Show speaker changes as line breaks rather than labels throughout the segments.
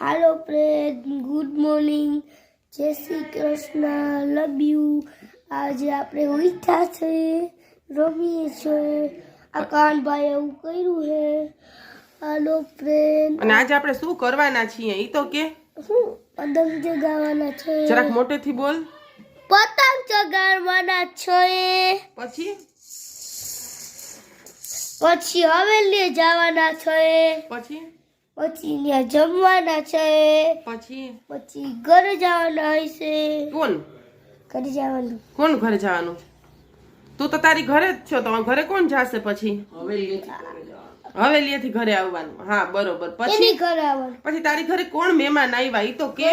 હાલો friend, good morning, જય Shri Krishna, love you. આજે આપણે ઉઠ્યા છે, રમીએ છીએ. આ કાનભાઈ એવું કર્યું છે. હાલો ફ્રેન્ડ,
અને આજે આપણે શું કરવાના છીએ ઈ તો કે
શું પતંગ ચગાવવાના છે.
જરાક મોટેથી બોલ.
પતંગ ચગાવવાના છે. પછી હવેલી જવાના છે. પછી ત્યાં જમવાના છે. પછી ઘરે જવાના હોય છે.
કોણ
ઘરે જવાનું?
કોણ ઘરે જવાનું? તું તો તારી ઘરે જ છો, તો ઘરે કોણ જાશે? પછી હવેલીએથી ઘરે આવવાનું. હા બરોબર. પછી
ઘરે આવવાનું.
પછી તારી ઘરે કોણ મહેમાન આવ્યા ઈ તો કે.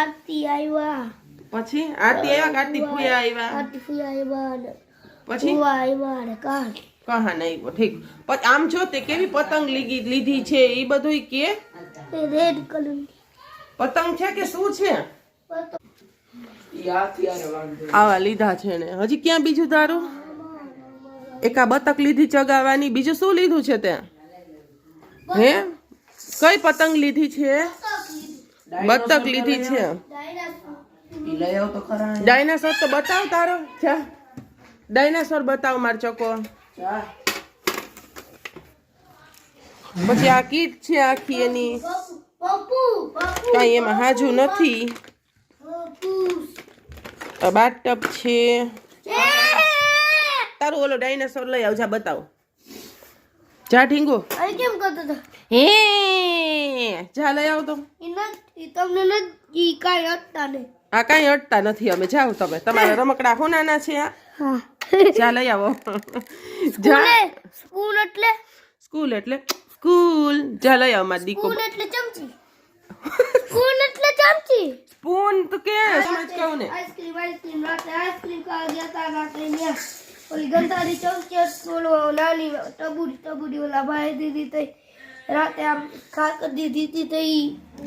આરતી આવ્યા.
પછી આરતી આવ્યા, આરતી ફૂયા આવ્યા.
આરતી ફૂયા આવ્યા.
પછી
ફૂવા આવ્યા ને કાન
કહા નહીં. ઠીક. પછી આમ જો તે કેવી પતંગ લીધી છે ઈ બધું કે.
રેડ કલર
પતંગ છે કે શું છે? આવા લીધા છે ને. હજી ક્યાં બીજું તારું? એક આ બતક લીધી ચગાવવાની. બીજું શું લીધું છે તે? હે, કઈ પતંગ લીધી છે? બતક લીધી છે. ડાયનાસોર તો બતાવ તારો. જા ડાયનાસોર બતાવ માર ચોકો. પછી આ કીટ છે આખી એની. કઈ એમાં હાજુ નથી. બાથટબ છે. તારું ઓલો ડાયનાસોર લઈ આવ. જા બતાવ. જા ઢીંગો.
કેમ કરતો હતો?
હે જા લઈ આવ તો.
તમને નથી કાંઈ અટતા નહીં.
આ કાંઈ અટતા નથી. અમે જાવ તમે. તમારા રમકડા હોનાના છે આ.
હા,
જા લઈ આવો. જા.
સ્કૂલ એટલે
સ્કૂલ એટલે સ્કૂલ. જા લઈ આવ માર દીકો.
સ્કૂલ એટલે ચમચી. સ્પૂન એટલે ચમચી.
સ્પૂન તો કે સમજ કહું ને.
આઈસ્ક્રીમ રાતે આઈસ્ક્રીમ ખાવા ગયા તા રાતે ત્યાં ઓલી ગંધારી ચમચી ઓલો નાની ટબુડી ઓલા ભાઈ દીધી તઈ રાતે આમ ખા કરી દીધી હતી તઈ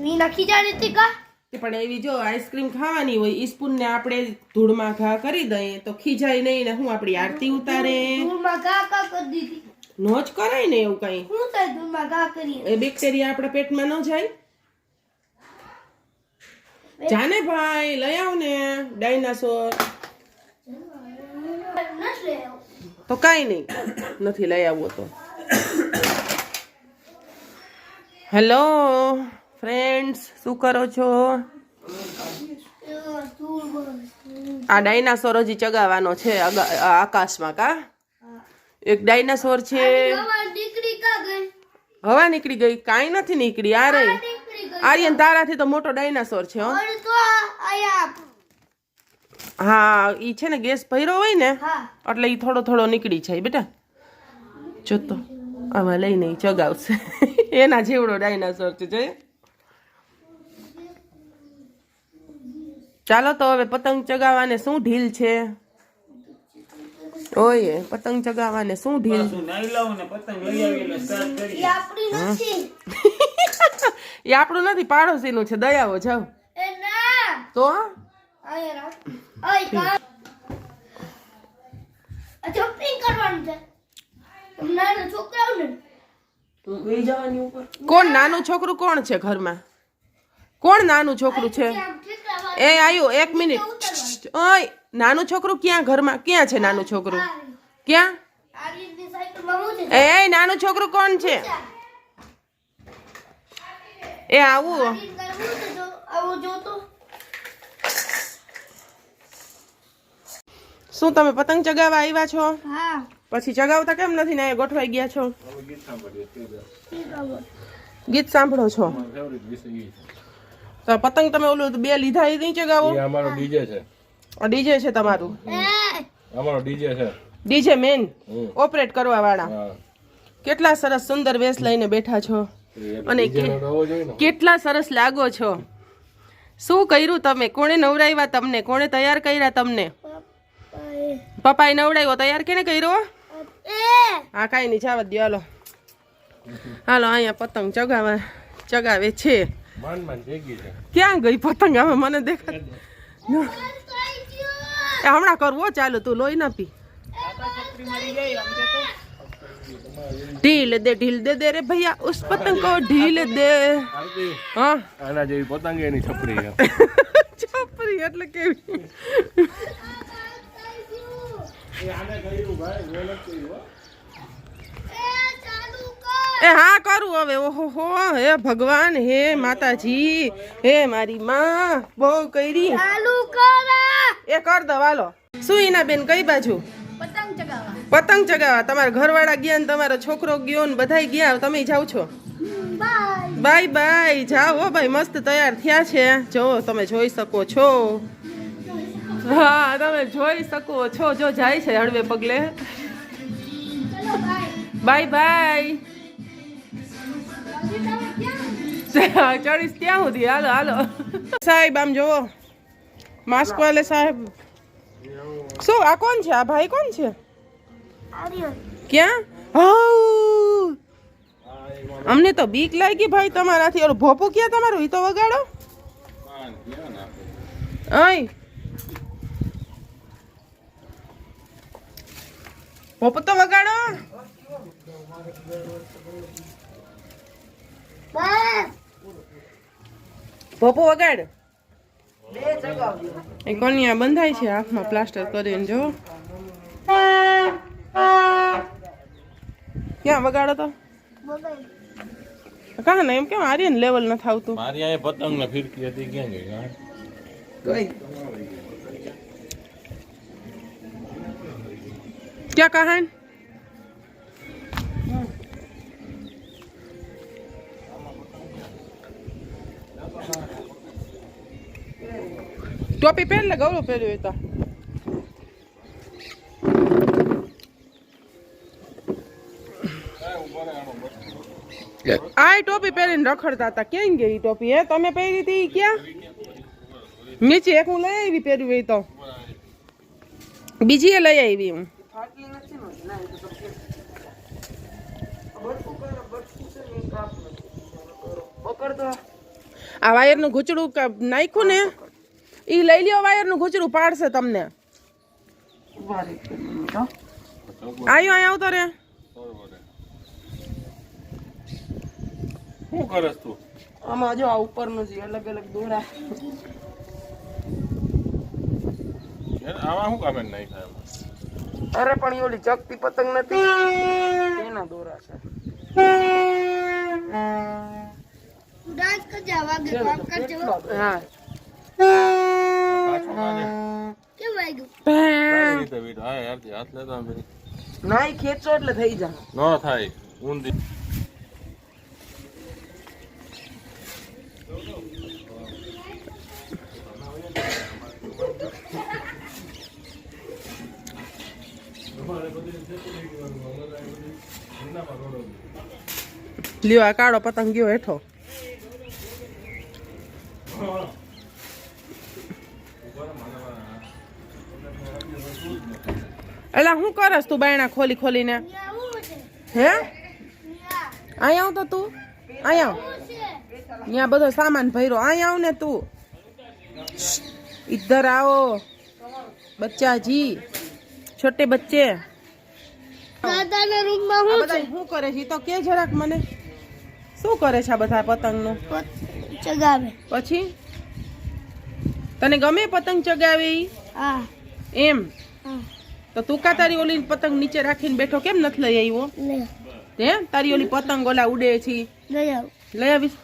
મીના ખીજાડી હતી કા.
પણ એવી જો આઈસ્ક્રીમ ખાવાની હોય ઈ સ્પૂન ને આપણે ધૂળમાં ઘા કરી દઈએ તો ખીજાય નહીં ને હું આપણી આરતી ઉતારે.
ધૂળમાં ઘા કરી દીધી.
નો જ કરાય ને એવું કઈ.
હું તો ધૂળમાં ઘા કરી.
એ બેક્ટેરિયા આપણા પેટમાં ન જાય. જાને ભાઈ લઈ આવ ને ડાયનાસોર. તો કાઈ નહીં, નથી લઈ આવવો તો. હેલો ફ્રેન્ડ્સ, શું કરો છો? આ ડાયનાસોર હજી ચગાવવાનો છે આકાશમાં કા. એક ડાયનાસોર છે. હવા નીકળી ગઈ? કાંઈ નથી નીકળી. આ રહી આર્યન, તારાથી તો મોટો ડાયનાસોર છે. હા ઈ છે ને ગેસ ભર્યો હોય ને એટલે ઈ થોડો થોડો નીકળી જાય બેટા. જો તો આમાં લઈને ઈ ચગાવશે. એના જેવડો ડાયનાસોર છે. જોઈએ. ચાલો તો હવે પતંગ ચગાવવાને શું ઢીલ છે? ઓય પતંગ ચગાવવાને શું ઢીલ? એ આપણું નથી, પાડોશીનું છે. દયાવો જાવ તો. કોણ નાનું છોકરું કોણ છે ઘરમાં? કોણ નાનું છોકરું છે? એ આયુ એક મિનિટ. ઓય નાનું છોકરું ક્યાં ઘરમાં? ક્યાં છે નાનું છોકરું? ક્યાં? એ નાનું છોકરું કોણ છે? એ આવું. શું તમે પતંગ ચગાવવા આવ્યા છો? પછી ચગાવતા કેમ નથી ને ગોઠવાઈ ગયા છો? ગીત સાંભળો છો? તો પતંગ તમે ઓલું બે લીધા એ નહીં ચગાવો?
અમારો ડીજે છે.
ડીજે છે તમારું?
અમારો ડીજે છે.
ડીજે મેન ઓપરેટ કરવા વાળા. કેટલા સરસ સુંદર વેશ લઈને બેઠા છો અને કેટલા સરસ લાગો છો. શું કર્યું તમે? કોણે નવરાવ્યા તમને? કોણે તૈયાર કર્યા તમને? પપ્પાએ નવડાવ્યો. તૈયાર કેને કર્યો? હા કાંઈ નહીં, જવા દો. હાલો હાલો અહીંયા પતંગ ચગાવે છે. ક્યાં ગઈ પતંગ? હવે મને દેખાય. હમણાં કરવો ચાલુ. તું લોહી ના પી. ढील दे रे भैया उस पतंग को ढील दे
આરતી
हाँ
આના જેવી પતંગ એની છપરી છે
છોપરી એટલે કેવી એ હા કરું હવે ઓહો હો હે ભગવાન હે માતાજી હે મારી માં બહુ કરી
ચાલુ કરા
એ કર દો હાલો શું ઈના બેન કઈ બાજુ
પતંગ ચગાવવા
પતંગ ચગાવવા તમારા ઘરવાળા ગયા ને તમારો છોકરો ગયો ને બધાય ગયા તમે જાવ છો
બાય
બાય બાય જાઓ હો ભાઈ મસ્ત તૈયાર થયા છે જો તમે જોઈ શકો છો હા તમે જોઈ શકો છો જો જાય છે હળવે પગલે
ચલો બાય
બાય બાય ચડીશ ત્યાં સુધી હાલો હાલો સાહેબ આમ જોવો માસ્ક વાલે સાહેબ શું આ કોણ છે આ ભાઈ કોણ છે
આર્યન
ક્યાં હાઉ! અમને તો બીક લાગી ભાઈ તમારાથી ઓલો ભોપું ક્યાં તમારું ઈ તો વગાડો અય ભોપું તો વગાડો
બાય
ભોપું વગાડ એ કન્યા બંધાય છે હાથમાં પ્લાસ્ટર કરીને જો ક્યાં વગાડો તો
બગાઈ
કાં ને એમ કેમ આર્યન લેવલ નથી આવતું
મારી આ પતંગ ને ફિરકી હતી ક્યાં ગઈ
ક્યાં કહાન ટોપી પહેર લે ગૌરવ પહેર્યું હોય તો આ ટોપી પહેરીને રખડતા હતા ક્યાં ગઈ ઈ ટોપી હે તમે પહેરી હતી ઈ ક્યાં નીચે એક હું લઈ આવી પહેર્યું હોય તો બીજી એ લઈ આવી હું આ વાયરનું ઘૂંચડું નાખ્યું ને ઈ લઈ લ્યો વાયરનું ઘૂંચડું પાડશે તમને આયો અહીં આવતો રે
શું કરસ તું
આમાં જો આ ઉપરનું છે અલગ અલગ દોરા
આમાં શું કામે નહીં થાય
અરે પણ ઈ ઓલી ચકતી પતંગ નથી એના દોરા છે
ડાન્સ કરજે વાગે કામ કરજે
હા
પાછું કાઢે.
કેમ વાગ્યું
કઈ રીતે વીડ? હા યારથી હાથ લેતો આમ પેલી.
નાઈ ખેંચો એટલે થઈ જાય
ન થાય ઊંધી
લ્યો આ કાળો પતંગ ગયો હેઠો એલા શું કરસ તું બાયણા ખોલી ખોલીને હે અહીંયા આવ તો તું અહીંયા આવ ત્યાં બધો સામાન ભર્યો અહીંયા આવ ને તું इधर आओ बच्चा जी छोटे बच्चे
દાદાના રૂમમાં
આ
હું
બધા શું કરે છે ઈ તો કે જરાક મને શું કરે છે આ બધા પતંગનું
ચગાવે
પછી તને ગમે પતંગ ચગાવે ઈ
હા
એમ
હા
તો તું કા તારી ઓલી પતંગ નીચે રાખીને બેઠો કેમ નથી લઈ આવ્યો
લે
તે તારી ઓલી પતંગ ઓલા ઉડે છે
લઈ આવ
લઈ આવીશ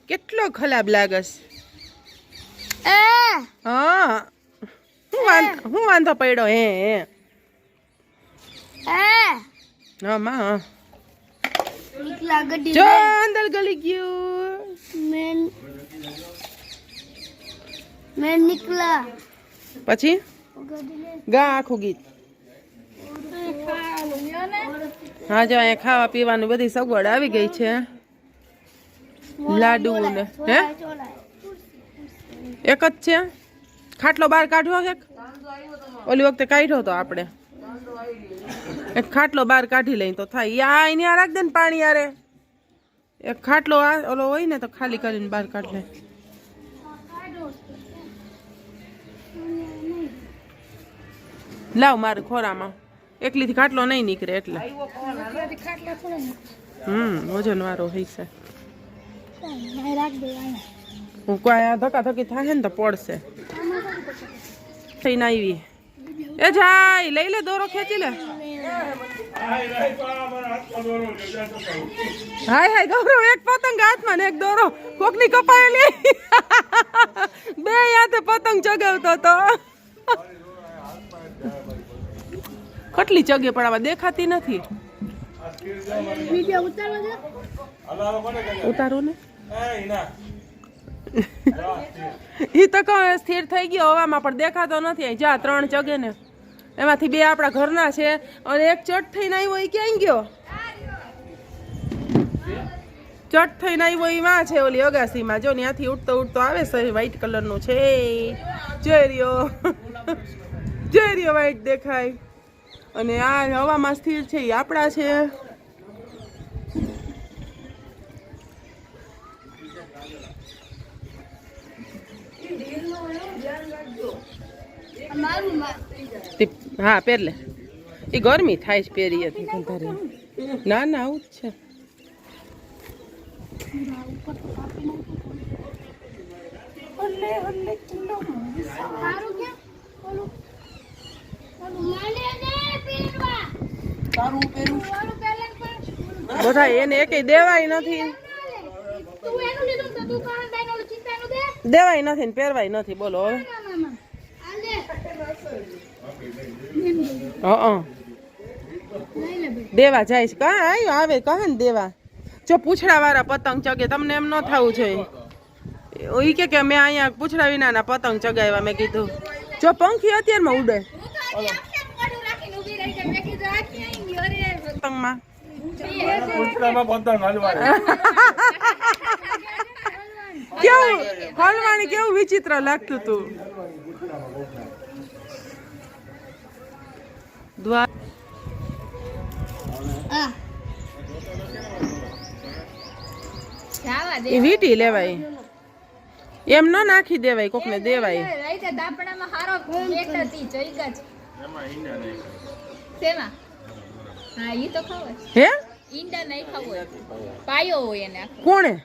કેટલો ખરાબ લાગસ હા હું વાંધો પડ્યો હે હા માં
નીકળા ગડી
જો અંદર ગલી ગયું
મેં નીકળા
પછી ગા આખું ગીત હા જો અહીંયા ખાવા પીવાનું બધી સગવડ આવી ગઈ છે લાડુ ને હે એક જ છે ખાટલો બહાર કાઢ્યો છે ઓલી વખતે કાઢ્યો તો આપણે એક ખાટલો બહાર કાઢી લઈ તો થાય યા એને રાખ દે ને પાણી યારે એક ખાટલો ઓલો હોય ને તો ખાલી કરીને બહાર કાઢ લે લાવ મારે ખોરામાં એકલીથી ખાટલો નહીં નીકળે એટલે વજન વાળો હોય છે હું કોઈ આ ધક્કાધક્કી થાય ને તો પડશે થઈને આવી એ જાય લઈ લે દોરો ખેંચી લે હાય હાય ગૌરવ એક પતંગ હાથમાં ને એક દોરો કોકની કપાયેલી બે હાથે પતંગ ચગાવતો તો કેટલી ચગે પણ આમાં દેખાતી નથી ઉતારો ને ઈ તો કહો સ્થિર થઈ ગયો હવામાં પણ દેખાતો નથી જા 3 ચગે ને એમાંથી 2 આપણા ઘરના છે અને એક ચટ થઈને આવ્યો એ ક્યાં ગયો ચટ થઈને આવ્યો એ માં છે ઓલી અગાસીમાં જો ત્યાંથી ઉડતો ઉડતો આવે છે વ્હાઈટ કલરનું છે જોઈ રહ્યો વ્હાઈટ દેખાય અને આ હવામાં સ્થિર છે એ આપણા છે હા પહેર લે એ ગરમી થાય છે પહેરી હતી ના ના આવું જ છે બધા એને એકે દેવાય નથી દેવાય નથી ને પહેરવાય નથી બોલો હવે દેવા જાય છે કાં આવ્યો આવે કહે ને દેવા જો પૂછડા વાળા પતંગ ચગે તમને એમ ન થવું જોઈએ ઈ કે મેં અહીંયા પૂછડા વિનાના પતંગ ચગાવ્યા મેં કીધું જો પંખી અત્યારમાં ઉડે પતંગમાં કેવું હલવાણી કેવું વિચિત્ર લાગતું હતું વીટી લેવાય એમ ન નાખી દેવાય કોકને દેવાય હે કોણે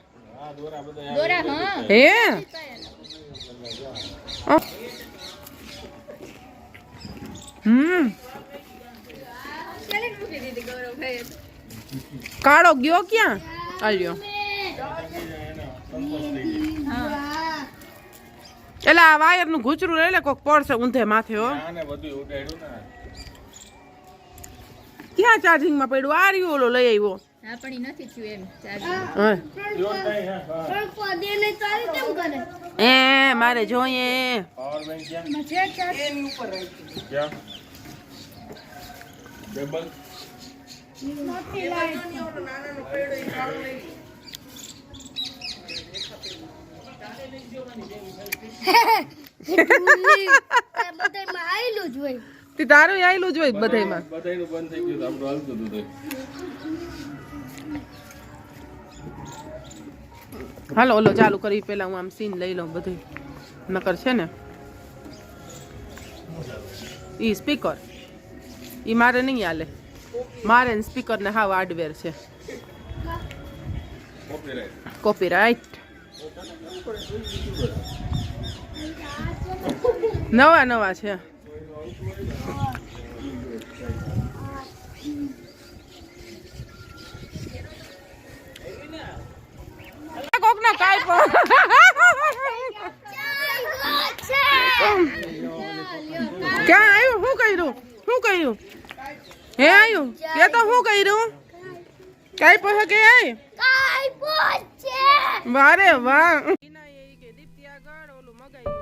હે કાળો ગયો ક્યાં આવ્યો એટલે આ વાયર નું ઘૂચરું લઈ લે કોક પડશે ઊંધે માથે હો ક્યાં ચાર્જિંગ માં પડ્યું આ રહ્યું ઓલો લઈ આવ્યો એ મારે જોઈએ તારું આયેલું જ હોય બધામાં હાલો ઓલો ચાલુ કરી પેલા હું આમ સીન લઈ લઉં બધું નકર છે ને ઈ સ્પીકર ઈ મારે નહીં હાલે મારે સ્પીકર ને હાવ હાર્ડવેર છે કોપીરાઇટ નવા નવા છે કોક ના કાઈ ક્યાં આવ્યું શું કર્યું હે આવ્યું કે તો શું કર્યું કઈ પહોંચે કે આય વારે વાહ દીપ્તિ આગળ ઓલું મગાવ્યું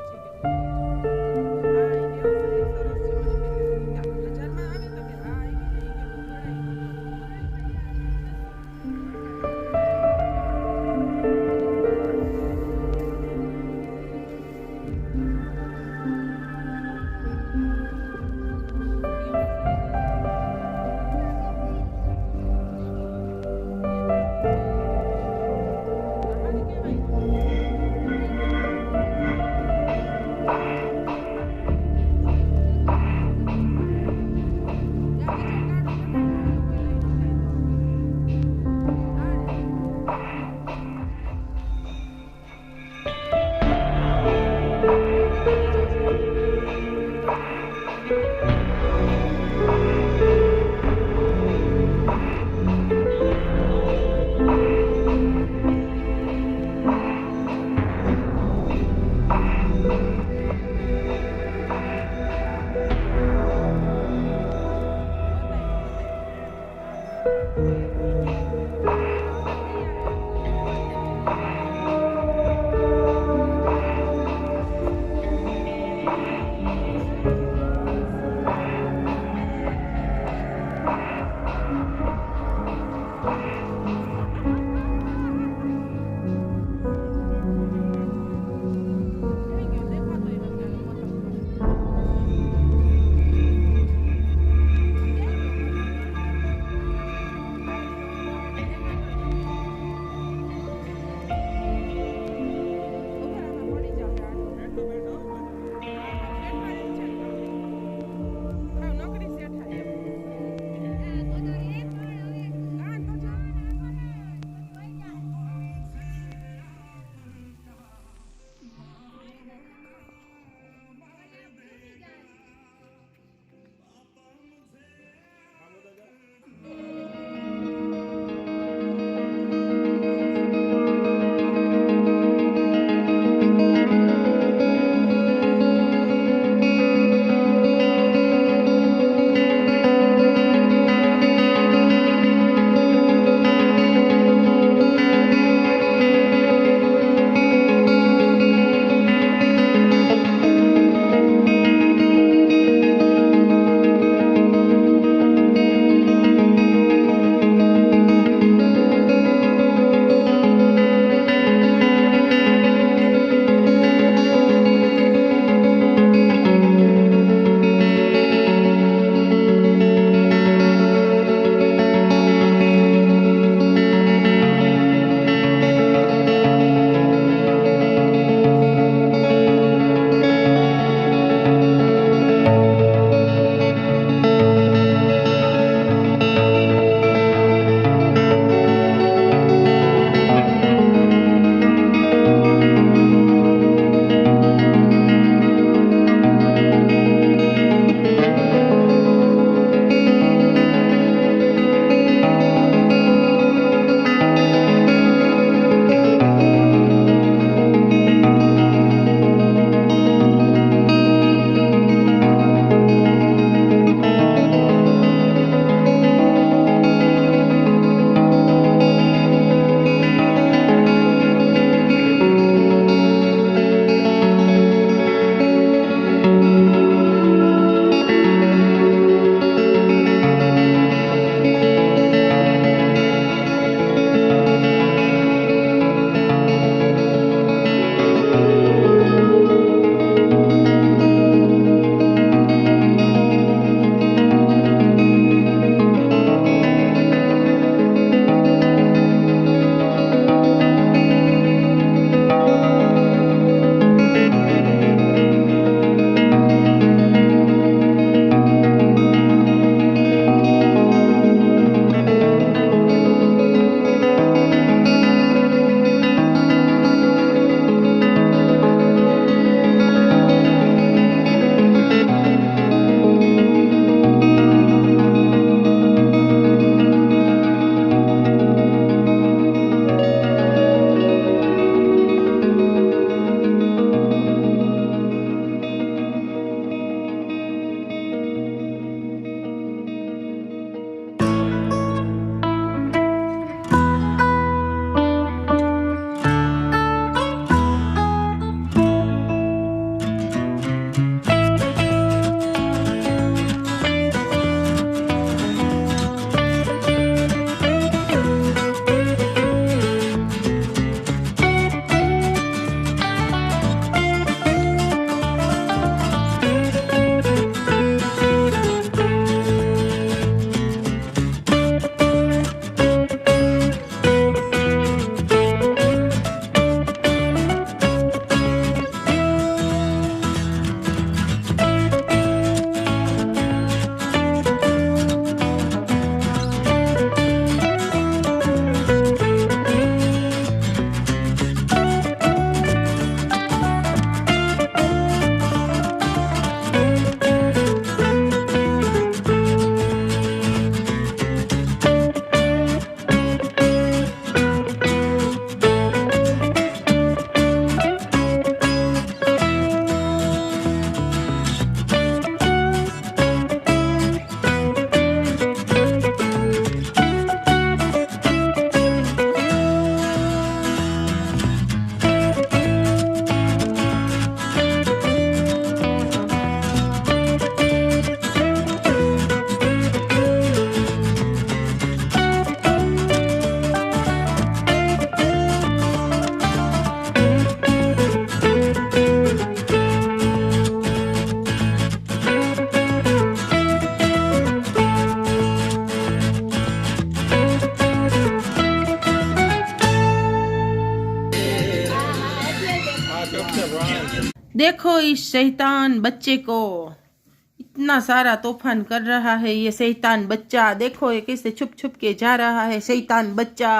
देखो इस शैतान बच्चे को, इतना सारा तूफान कर रहा है ये शैतान बच्चा। देखो ये कैसे छुप छुप के जा रहा है शैतान बच्चा।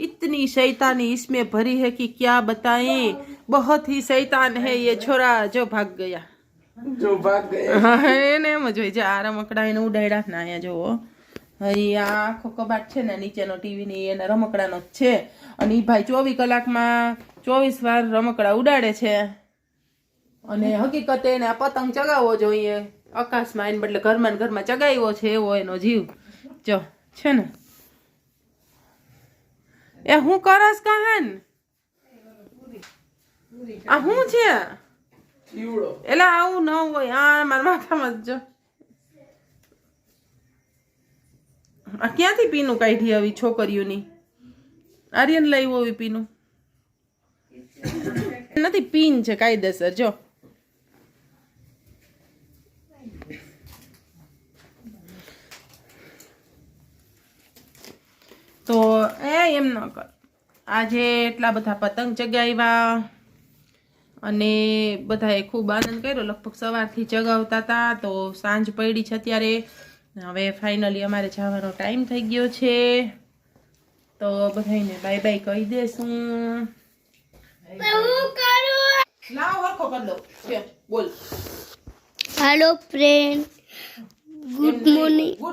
इतनी शैतानी इसमें भरी है कि क्या बताएं। बहुत ही शैतान है ये छोरा। जो भाग गया, એને એમ જ હોય છે આ રમકડા એને ઉડાડ્યા ના અહીંયા જોવો હરી આ આખો કબાટ છે ને નીચેનો ટીવી ની એના રમકડાનો જ છે અને ઈ ભાઈ 24 કલાકમાં 24 વાર રમકડા ઉડાડે છે અને હકીકતે એને આ પતંગ ચગાવવો જોઈએ આકાશમાં એને બદલે ઘરમાં ને ઘરમાં ચગાવ્યો છે એવો એનો જીવ જો છે ને એ હું કરસ કહાન આ હું છે એલા આવું ન હોય આ મારા માથામાં જો આ ક્યાંથી પીનું કાઢી આવી છોકરીઓની આર્યન લાવ્યો આવી પીનું નથી પીન છે કાયદેસર જો તો એમ ન કર આજે એટલા બધા પતંગ ચગાવ્યા અને બધાએ ખૂબ આનંદ કર્યો લગભગ સવારથી ચગાવતા હતા તો સાંજ પડી છે અત્યારે હવે ફાઇનલી અમારે જવાનો ટાઈમ થઈ ગયો છે તો બધાને બાય બાય કહી દેશું લાવ હરખો કરી દો બોલ
હેલો ફ્રેન્ડ ગુડ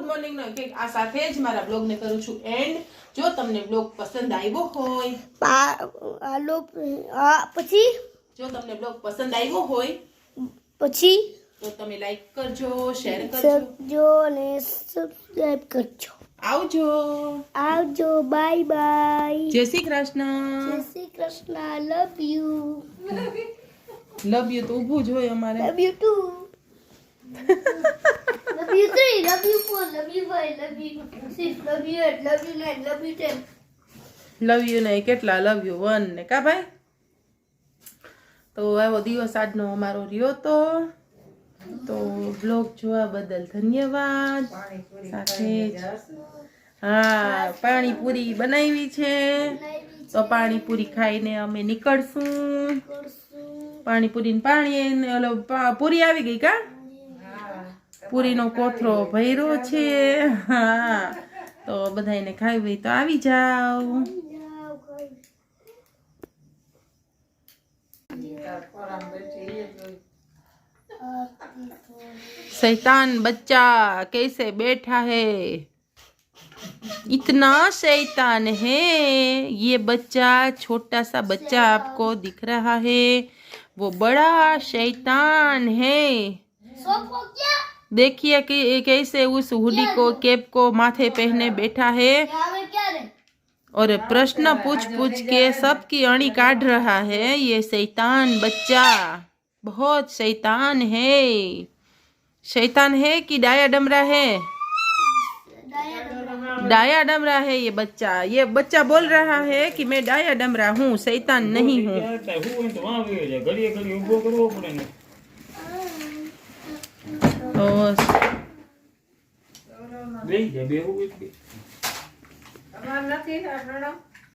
મોર્નિંગ
નો આ સાથે જ મારા બ્લોગ ને કરું છું એન્ડ જો તમને બ્લોગ પસંદ આવ્યો હોય
હાલો પછી
જો તમને બ્લોગ પસંદ આવ્યો હોય
પછી
તો તમે લાઈક કરજો શેર કરજો
અને સબસ્ક્રાઇબ કરજો
આવજો
બાય બાય
જય શ્રી કૃષ્ણ
લવ યુ
તો ઊભું જ હોય અમારે
love you too love you 3 love you 4 love you 5 love you 6 love you 8 love you 9 love you 10
love you નહીં કેટલા લવ યુ 1 ને કા ભાઈ તો આવો દિવસ આજનો અમારો રહ્યો તો બ્લોગ જોવા બદલ ધન્યવાદ સાથે હા પાણીપુરી બનાવી છે તો પાણીપુરી ખાઈને અમે નીકળશું પાણીપુરી ને પાણી ઓલો પૂરી આવી ગઈ કા પૂરીનો કોથળો ભર્યો છે હા તો બધાને ખાવી હોય તો આવી જાઓ शैतान बच्चा कैसे बैठा है इतना शैतान है ये बच्चा छोटा सा बच्चा आपको दिख रहा है वो बड़ा शैतान है देखिए कि कैसे उस हुडी को कैप को माथे पहने बैठा है और प्रश्न पूछ पूछ के सबकी अणी काट रहा है ये शैतान बच्चा बहुत शैतान है कि डाया डमरा है डाया डमरा है ये बच्चा बोल रहा है कि मैं डाया डमरा हूँ शैतान नहीं हूँ तो